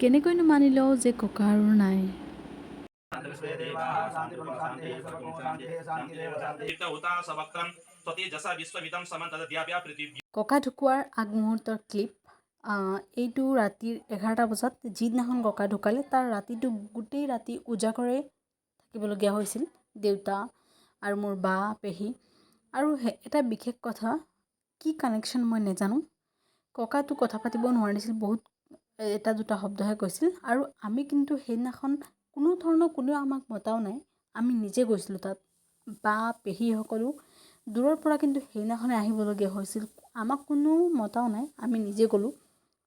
কেনেকৈনো মানি লওঁ যে ককা আৰু নাই। ককা ঢুকোৱাৰ আগমুহূৰ্তৰ ক্লিপ। এইটো ৰাতিৰ 11টা বজাত, যিদিনাখন ককা ঢুকালে তাৰ ৰাতিটো গোটেই ৰাতি উজাগৰে থাকিবলগীয়া হৈছিল দেউতা আৰু মোৰ বা পেহী। আৰু এটা বিশেষ কথা, কি কানেকশ্যন মই নাজানো, ককাটো কথা পাতিব নোৱাৰিছিল, বহুত এটা দুটা শব্দহে কৈছিল। আৰু আমি কিন্তু সেইদিনাখন কোনো ধৰণৰ কোনেও আমাক মতাও নাই, আমি নিজে গৈছিলোঁ তাত। বা পেহী সকলো দূৰৰ পৰা কিন্তু সেইদিনাখনে আহিবলগীয়া হৈছিল, আমাক কোনো মতাও নাই, আমি নিজে গ'লোঁ।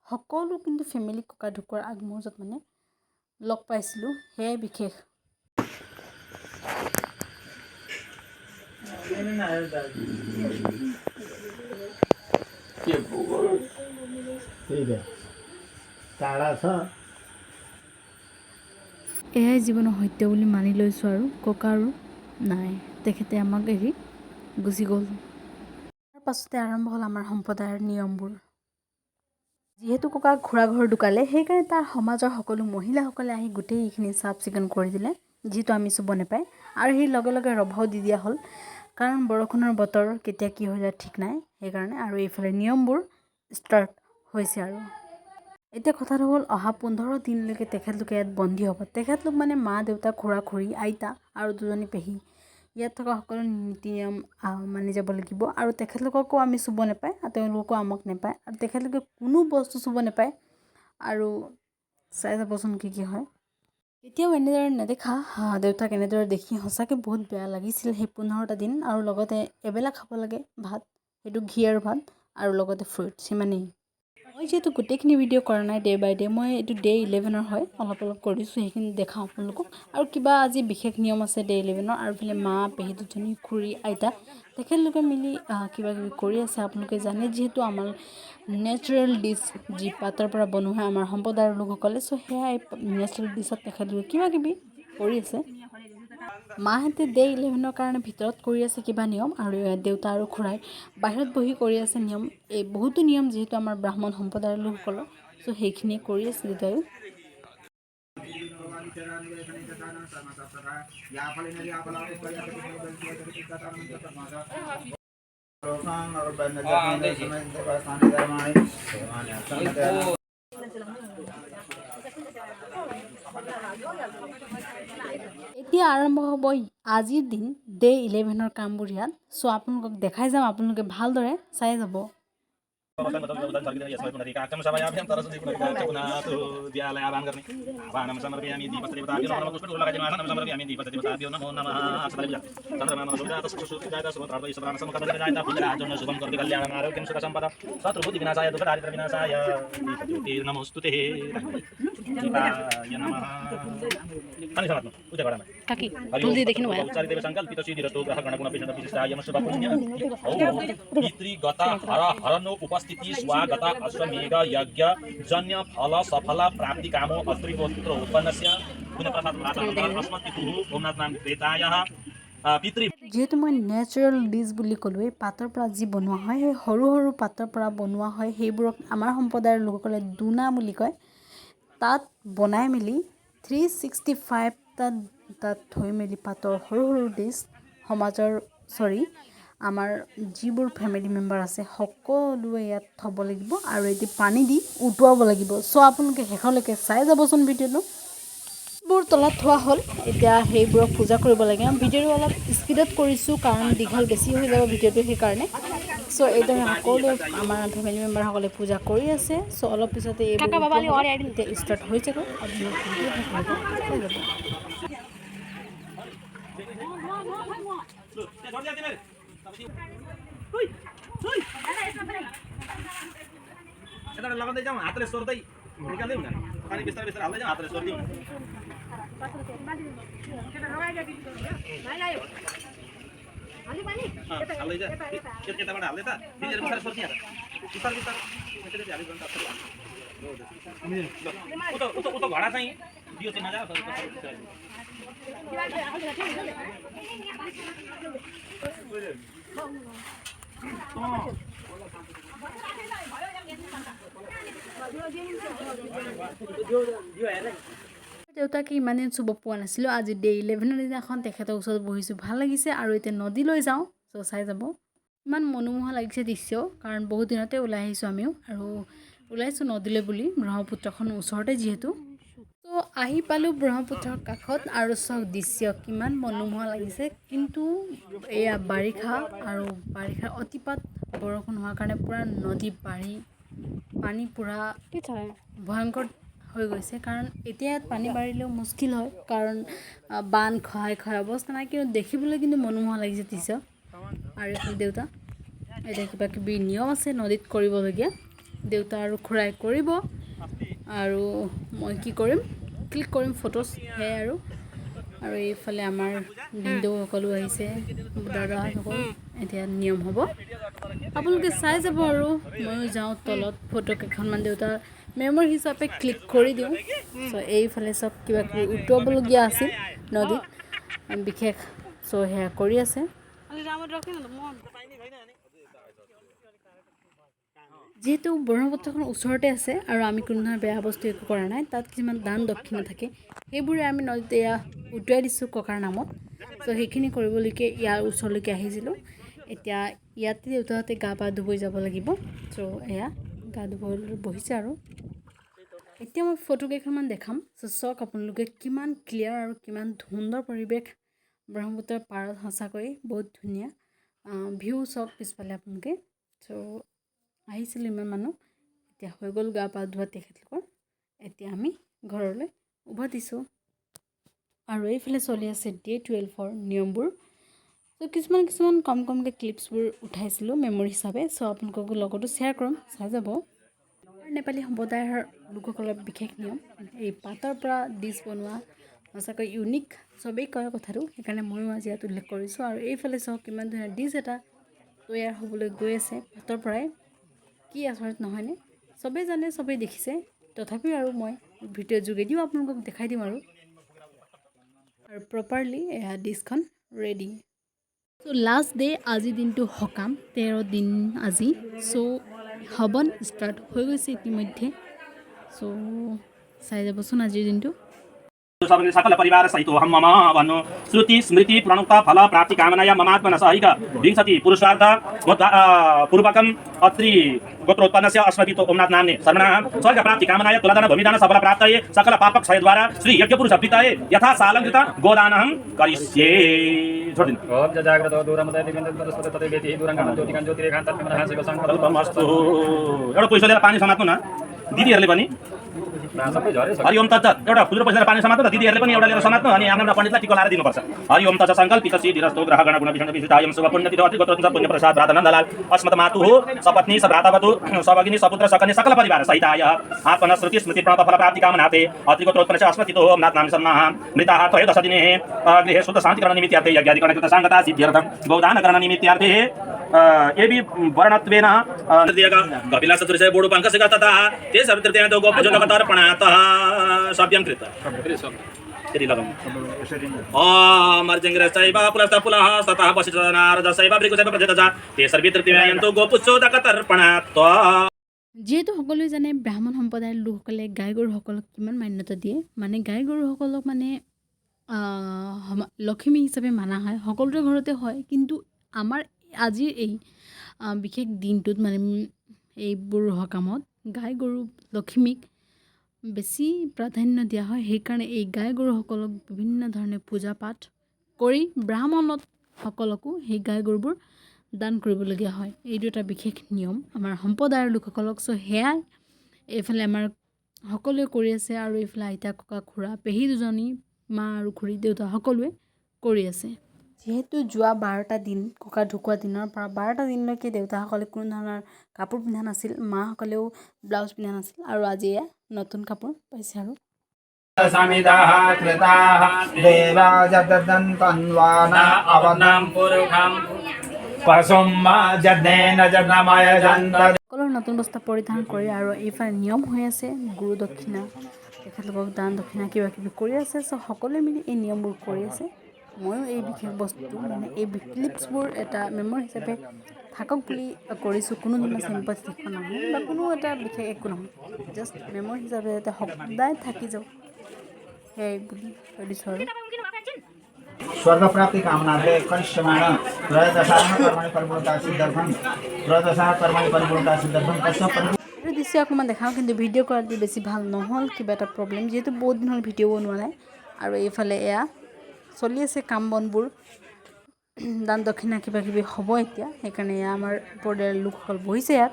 সকলো কিন্তু ফেমিলি ককা ঢুকোৱাৰ আগমুহূৰ্তত মানে লগ পাইছিলোঁ, সেয়াই বিশেষ। এয়াই জীৱনৰ সত্য বুলি মানি লৈছোঁ আৰু ককা আৰু নাই, তেখেতে আমাক এৰি গুচি গ'ল। তাৰ পাছতে আৰম্ভ হ'ল আমাৰ সম্প্ৰদায়ৰ নিয়মবোৰ। যিহেতু ককা ঘোঁৰা ঘৰ ঢুকালে, সেইকাৰণে তাৰ সমাজৰ সকলো মহিলাসকলে আহি গোটেই এইখিনি চাফ চিকুণ কৰি দিলে, যিটো আমি চুব নাপায়। আৰু সেই লগে লগে ৰভাও দি দিয়া হ'ল, কাৰণ বৰষুণৰ বতৰ কেতিয়া কি হৈ যায় ঠিক নাই, সেইকাৰণে। আৰু এইফালে নিয়মবোৰ ষ্টাৰ্ট হৈছে। আৰু এতিয়া কথাটো হ'ল, অহা 15 দিনলৈকে তেখেতলোকে ইয়াত বন্দী হ'ব। তেখেতলোক মানে মা দেউতা, খুৰা খুৰী, আইতা আৰু দুজনী পেহী, ইয়াত থকা সকলো নীতি নিয়ম মানি যাব লাগিব। আৰু তেখেতলোককো আমি চুব নাপায়, আৰু তেওঁলোকো আমাক নাপায়, আৰু তেখেতলোকে কোনো বস্তু চুব নাপায়। আৰু চাই যাবচোন কি কি হয়। এতিয়াও এনেদৰে নেদেখা দেউতাক এনেদৰে দেখি সঁচাকৈ বহুত বেয়া লাগিছিল সেই 15টা দিন। আৰু লগতে এবেলা খাব লাগে ভাত, সেইটো ঘি আৰু ভাত, আৰু লগতে ফ্ৰুইটছ, সিমানেই। মই যিহেতু গোটেইখিনি ভিডিঅ' কৰা নাই ডে বাই ডে, মই এইটো ডে 11ৰ হয়, অলপ অলপ কৰিছোঁ, সেইখিনি দেখাওঁ আপোনালোকক। আৰু কিবা আজি বিশেষ নিয়ম আছে ডে 11ৰ। আৰু ইফালে মা পেহী দুজনী, খুৰী আইতা, তেখেতলোকে মিলি কিবা কিবি কৰি আছে। আপোনালোকে জানে যিহেতু আমাৰ নেচাৰেল ডিছ যি পাতৰ পৰা বনোৱা হয় আমাৰ সম্প্ৰদায়ৰ লোকসকলে, চ' সেয়াই নেচাৰেল ডিছত তেখেতলোকে কিবা কিবি কৰি আছে। মাহঁতে ডে 11ৰ কাৰণে ভিতৰত কৰি আছে কিবা নিয়ম, আৰু দেউতা আৰু খুৰাই বাহিৰত বহি কৰি আছে নিয়ম। এই বহুতো নিয়ম যিহেতু আমাৰ ব্ৰাহ্মণ সম্প্ৰদায়ৰ লোকসকলৰ, চ' সেইখিনি কৰি আছে দেউতায়ো। এতিয়া আৰম্ভ হ'ব আজিৰ দিন ডে 11ৰ কামবোৰ ইয়াত। চ' আপোনালোকক দেখাই যাম, আপোনালোকে ভালদৰে চাই যাব। उपस्थिति स्वागत अश्वमेघ यज्ञ जन्य फल सफल प्राप्ति कामो अत्रिगोत्र उत्पन्नस्य पुण्यप्रसाद ओमनाथ नाम प्रेतायः যিহেতু মই নেচাৰেল ডিছ বুলি ক'লোঁ, এই পাতৰ পৰা যি বনোৱা হয়, সেই সৰু সৰু পাতৰ পৰা বনোৱা হয়, সেইবোৰক আমাৰ সম্প্ৰদায়ৰ লোকসকলে দোনা বুলি কয়। তাত বনাই মেলি 365টা তাত থৈ মেলি পাতৰ সৰু সৰু ডিছ সমাজৰ আমাৰ যিবোৰ ফেমিলি মেম্বাৰ আছে সকলোৱে ইয়াত থ'ব লাগিব, আৰু এটি পানী দি উটুৱাব লাগিব। চ' আপোনালোকে শেষলৈকে চাই যাবচোন ভিডিঅ'টো। বোৰ তলত থোৱা হ'ল, এতিয়া সেইবোৰক পূজা কৰিব লাগে। ভিডিঅ'টো অলপ স্পীডত কৰিছোঁ, কাৰণ দীঘল বেছি হৈ যাব ভিডিঅ'টো, সেইকাৰণে। চ' এইদৰে সকলোৱে আমাৰ ফেমিলি মেম্বাৰসকলে পূজা কৰি আছে। চ' অলপ পিছতে এইবোৰ এতিয়া ষ্টাৰ্ট হৈ যাব। हातले सोर्दै निकाल्दै हुँदैन, पानी बिस्तारै बिस्तारै हाल्दै जाउँ, हातले सोर्दै हुँदैन। हाल्दै जा, यताबाट हाल्दै त दिदीहरु बिस्तारै सोर्दिहाल, बिस्तारै बिस्तारै त्यसरी हालिरहनु त। उतो घडा चाहिँ दियो चाहिँ नजाऊ। দেউতাকে ইমানে চুব পোৱা নাছিলোঁ আজি ডে 11ৰ দিনাখন তেখেতৰ ওচৰত বহিছোঁ ভাল লাগিছে আৰু এতিয়া নদীলৈ যাওঁ চ' চাই যাব ইমান মনোমোহা লাগিছে দৃশ্য কাৰণ বহুত দিনতে ওলাই আহিছোঁ আমিও আৰু ওলাইছোঁ নদীলৈ বুলি ব্ৰহ্মপুত্ৰখন ওচৰতে যিহেতু তো আহি পালোঁ ব্ৰহ্মপুত্ৰৰ কাষত আৰু চাওক দৃশ্য কিমান মনোমোহা লাগিছে কিন্তু এয়া বাৰিষা আৰু বাৰিষাৰ অতিপাত বৰষুণ হোৱাৰ কাৰণে পূৰা নদী বাঢ়ি পানী পূৰা ভয়ংকৰ হৈ গৈছে কাৰণ এতিয়া ইয়াত পানী বাঢ়িলেও মুস্কিল হয় কাৰণ বান খহাই অৱস্থা নাই কিন্তু দেখিবলৈ কিন্তু মনোমোহা লাগিছে দৃশ্য আৰু এইফালে দেউতা এতিয়া কিবা কিবি নিয়ম আছে নদীত কৰিবলগীয়া দেউতা আৰু খুৰাই কৰিব আৰু মই কি কৰিম ক্লিক কৰিম ফটোজ সেয়াই আৰু এইফালে আমাৰ ভিনদেউ সকলো আহিছে দাদাসকল এতিয়া নিয়ম হ'ব আপোনালোকে চাই যাব আৰু ময়ো যাওঁ তলত ফটো কেইখনমান দেউতাৰ মেমৰি হিচাপে ক্লিক কৰি দিওঁ চ' এইফালে চব কিবা কিবি উটুৱাবলগীয়া আছিল নদীত বিশেষ চ' সেয়া কৰি আছে যিহেতু ব্ৰহ্মপুত্ৰখন ওচৰতে আছে আৰু আমি কোনো ধৰণৰ বেয়া বস্তু একো কৰা নাই তাত কিছুমান দান দক্ষিণা থাকে সেইবোৰে আমি নদীত এয়া উটুৱাই দিছোঁ ককাৰ নামত চ' সেইখিনি কৰিবলৈকে ইয়াৰ ওচৰলৈকে আহিছিলোঁ এতিয়া ইয়াতে দেউতাহঁতে গা পা ধুবই যাব লাগিব চ' এয়া গা ধুবলৈ বহিছে আৰু এতিয়া মই ফটো কেইখনমান দেখাম চ' চাওক আপোনালোকে কিমান ক্লিয়াৰ আৰু কিমান সুন্দৰ পৰিৱেশ ব্ৰহ্মপুত্ৰৰ পাৰত সঁচাকৈ বহুত ধুনীয়া ভিউ চাওক পিছফালে আপোনালোকে চ' আহিছিলোঁ ইমান মানুহ এতিয়া হৈ গ'ল গা পা ধোৱা তেখেতলোকৰ এতিয়া আমি ঘৰলৈ উভতিছোঁ আৰু এইফালে চলি আছে ডে 12ৰ নিয়মবোৰ চ' কিছুমান কমকৈ ক্লিপছবোৰ উঠাইছিলোঁ মেমৰি হিচাপে চ' আপোনালোকৰ লগতো শ্বেয়াৰ কৰিম চাই যাব নেপালী সম্প্ৰদায়ৰ লোকসকলৰ বিশেষ নিয়ম এই পাতৰ পৰা ডিছ বনোৱা সঁচাকৈ ইউনিক চবেই কয় কথাটো সেইকাৰণে ময়ো আজি ইয়াত উল্লেখ কৰিছোঁ আৰু এইফালে চাওক কিমান ধুনীয়া ডিছ এটা তৈয়াৰ হ'বলৈ গৈ আছে পাতৰ পৰাই কি আচৰিত নহয়নে চবেই জানে চবেই দেখিছে তথাপিও আৰু মই ভিডিঅ'ৰ যোগেদিও আপোনালোকক দেখাই দিম আৰু প্ৰপাৰলি এয়া ডিছখন ৰেডি চ' লাষ্ট ডে আজিৰ দিনটো সকাম 13 দিন আজি চ' হৱন ষ্টাৰ্ট হৈ গৈছে ইতিমধ্যে চ' চাই যাবচোন আজিৰ দিনটো सकल परिवार सहित हम मम वनु श्रुति स्मृति प्रणुक्ता फल प्राप्ति कामनाया ममात्मन सहिक विंशति पुरुषार्थ पूर्वकम अत्रि गोत्रोत्पन्नस्य अस्मदितो ओमनाथ नाम्ने सर्वनाः स्वर्ग प्राप्ति कामनाय कुलधन भूमिदान सफल प्राप्तये सकल पापक क्षय द्वारा श्री यज्ञ पुरुष प्रीतये यथा सालंकृत गोदानहं करिष्ये छोड़ दिन ओम जाग्रतो दूरमते दिगंत स्फुट तते वेति दूरंगम ज्योतिकां ज्योतिरेखांत मनः शिव संकल्पमस्तु एउटा पैसा लिएर पानी समात्नु न दिदीहरूले पनि सबै झरे हरि ओम तत्त एउटा खुजुरो पैसा पानी समात्नु न दिदीहरूले पनि एउटा लिएर समात्नु अनि आफ्नो पण्डितलाई टिका लाएर दिनुपर्छ हरि ओम तत्त संकल्पित सिद्धिरस्तो ग्रह गण गुण विषण विशिष्टायम शुभ पुण्य तिथि अति गोत्र पुण्य प्रसाद भ्राता नन्दलाल अस्मत् मातुः सपत्नी सभ्रातावतु सभगिनी सपुत्र सकन्या सकल परिवार सहिताय आत्मन श्रुति स्मृति प्रणत फल प्राप्ति कामनाते अति गोत्रोत्पन्नस्य अस्मतितो नाथ नाम सम्माः मृताः त्रयोदश दिने गृहे शुद्ध शान्तिकरण निमित्तार्थे यज्ञादिकरण कृत सांगता सिद्ध्यर्थं गोदानकरण निमित्तार्थे एवि वर्णत्वेन कपिला सदृशय बोडु पंकसिक तथा ते सवित्रतेन दो गोपजनकतर्पणातः सभ्यं कृत तेरी लगम अमर्जंग्रसैव पुलस्तपुलः ततः वसिष्ठनारदसैव भृगुसैव प्रजतजा ते सर्वित्रतेयन्तो गोपुच्छोदकतर्पणात् যিহেতু সকলোৱে জানে ব্ৰাহ্মণ সম্প্ৰদায়ৰ লোকসকলে গাই গৰুসকলক কিমান মান্যতা দিয়ে মানে গাই গৰুসকলক মানে লক্ষ্মী হিচাপে মানা হয় সকলোৰে ঘৰতে হয় কিন্তু আমাৰ আজিৰ এই বিশেষ দিনটোত মানে এইবোৰ সকামত গাই গৰু লক্ষ্মীক বেছি প্ৰাধান্য দিয়া হয় সেইকাৰণে এই গাই গৰুসকলক বিভিন্ন ধৰণে পূজা পাঠ কৰি ব্ৰাহ্মণত সকলকো সেই গাই গৰুবোৰ দান কৰিবলগীয়া হয় এইটো এটা বিশেষ নিয়ম আমাৰ সম্প্ৰদায়ৰ লোকসকলক চ' সেয়াই এইফালে আমাৰ সকলোৱে কৰি আছে আৰু এইফালে আইতা ককা খুৰা পেহী দুজনী মা আৰু খুৰী দেউতা সকলোৱে কৰি আছে যিহেতু যোৱা 12টা দিন ককা ঢুকুৱা দিনৰ পৰা 12টা দিনলৈকে দেউতাসকলে কোনো ধৰণৰ কাপোৰ পিন্ধা নাছিল মাসকলেও ব্লাউজ পিন্ধা নাছিল আৰু আজি নতুন কাপোৰ পাইছে আৰু समिदाः कृताः देवाजदन्तन्वाना अवनं पुरुषं पशुम्मा जनेन जनमय जन्त সকলৰ নতুন বস্ত্ৰ পৰিধান কৰি আৰু এইফালে নিয়ম হৈ আছে গুৰু দক্ষিণা তেখেতলোকক দান দক্ষিণা কিবা কিবি কৰি আছে চ' সকলোৱে মিলি এই নিয়মবোৰ কৰি আছে ময়ো এই বিশেষ বস্তুটো মানে এই ক্লিপছবোৰ এটা মেমৰি হিচাপে থাকক বুলি কৰিছোঁ, কোনো ধৰণৰ চিম্পথি দেখুওৱা নহয় বা কোনো এটা বিশেষ একো নহয়, জাষ্ট মেমৰি হিচাপে যাতে সদায় থাকি যাওক সেয়াই বুলি কৈ দিছোঁ আৰু स्वर्ग प्राप्ति कामनार्थे करिष्यमाण त्रयोदशाः कर्मणि परिपूर्णता सिद्ध्यर्थं त्रयोदशाः कर्मणि परिपूर्णता सिद्ध्यर्थं कश्यप আৰু দৃশ্য অকণমান দেখাওঁ, কিন্তু ভিডিঅ' কোৱালিটি বেছি ভাল নহ'ল, কিবা এটা প্ৰব্লেম, যিহেতু বহুত দিন হ'ল ভিডিঅ' বনোৱা নাই। আৰু এইফালে এয়া চলি আছে কাম বনবোৰ, দান দক্ষিণা কিবা কিবি হ'ব এতিয়া, সেইকাৰণে এয়া আমাৰ পৰিয়ালৰ লোকসকল বহিছে ইয়াত।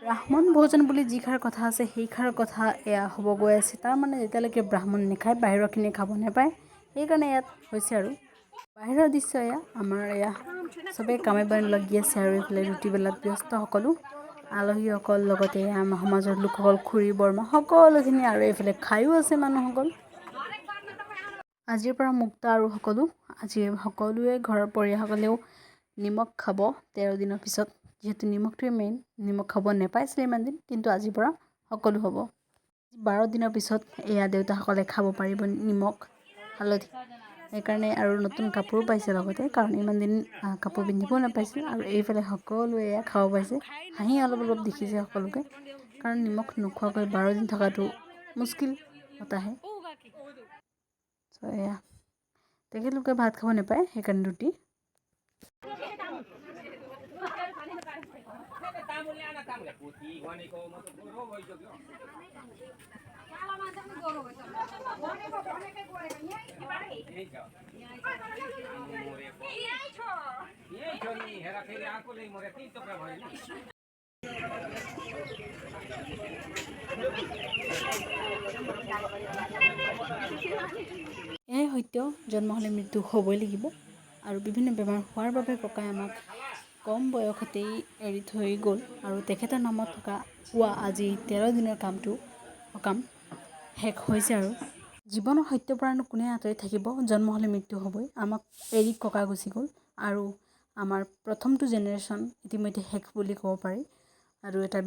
ব্ৰাহ্মণ ভোজন বুলি যিষাৰ কথা আছে সেইষাৰ কথা এয়া হ'ব গৈ আছে, তাৰমানে যেতিয়ালৈকে ব্ৰাহ্মণ নাখায় বাহিৰৰখিনি খাব নাপায়, সেইকাৰণে ইয়াত হৈছে আৰু বাহিৰৰ দৃশ্য এয়া আমাৰ এয়া চবেই কামে বনে লাগি আছে আৰু এইফালে ৰুটিবেলাত ব্যস্ত সকলো আলহীসকল, লগতে আমাৰ সমাজৰ লোকসকল, খুৰী বৰমা সকলোখিনি, আৰু এইফালে খায়ো আছে মানুহসকল। আজিৰ পৰা মুক্ত আৰু সকলো, আজি সকলোৱে ঘৰৰ পৰিয়ালসকলেও নিমখ খাব 13 দিনৰ পিছত, যিহেতু নিমখটোৱে মেইন, নিমখ খাব নেপাইছিলে ইমান দিন, কিন্তু আজিৰ পৰা সকলো হ'ব। 12 দিনৰ পিছত এয়া দেউতাসকলে খাব পাৰিব নিমখ হালধি, সেইকাৰণে আৰু নতুন কাপোৰো পাইছে লগতে, কাৰণ ইমান দিন কাপোৰ পিন্ধিবও নাপাইছিল। আৰু এইফালে সকলোৱে এয়া খাব পাইছে, হাঁহি অলপ অলপ দেখিছে সকলোকে, কাৰণ নিমখ নোখোৱাকৈ 12 দিন থকাটো মুস্কিল কথা আহে। চ' এয়া তেখেতলোকে ভাত খাব নাপায়, সেইকাৰণে ৰুটি। এয়াই সত্য, জন্ম হ'লে মৃত্যু হ'বই লাগিব, আৰু বিভিন্ন বেমাৰ হোৱাৰ বাবে ককাই আমাক কম বয়সতেই এৰি থৈ গ'ল, আৰু তেখেতৰ নামত থকা পোৱা আজি 13 দিনৰ সকাম শেষ হৈছে। আৰু জীৱনৰ সত্যৰ পৰানো কোনে আঁতৰি থাকিব, জন্ম হ'লে মৃত্যু হ'বই, আমাক এৰি ককা গুচি গ'ল, আৰু আমাৰ প্ৰথমটো জেনেৰেশ্যন ইতিমধ্যে শেষ বুলি ক'ব পাৰি। আৰু এটা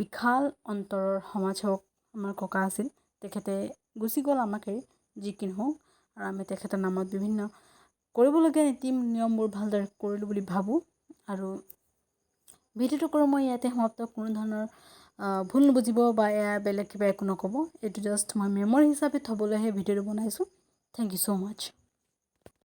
বিশাল অন্তৰৰ সমাজসেৱক আমাৰ ককা আছিল, তেখেতে গুচি গ'ল আমাক এৰি, যি কি নহওক, আৰু আমি তেখেতৰ নামত বিভিন্ন কৰিবলগীয়া নীতি নিয়মবোৰ ভালদৰে কৰিলোঁ বুলি ভাবোঁ। আৰু ভিডিঅ'টো কৰোঁ মই ইয়াতে সমাপ্ত, কোনো ধৰণৰ ভুল নুবুজিব বা এয়া বেলেগ কিবা একো নক'ব, এইটো জাষ্ট মই মেমৰি হিচাপে থ'বলৈহে ভিডিঅ'টো বনাইছোঁ। Thank you so' much.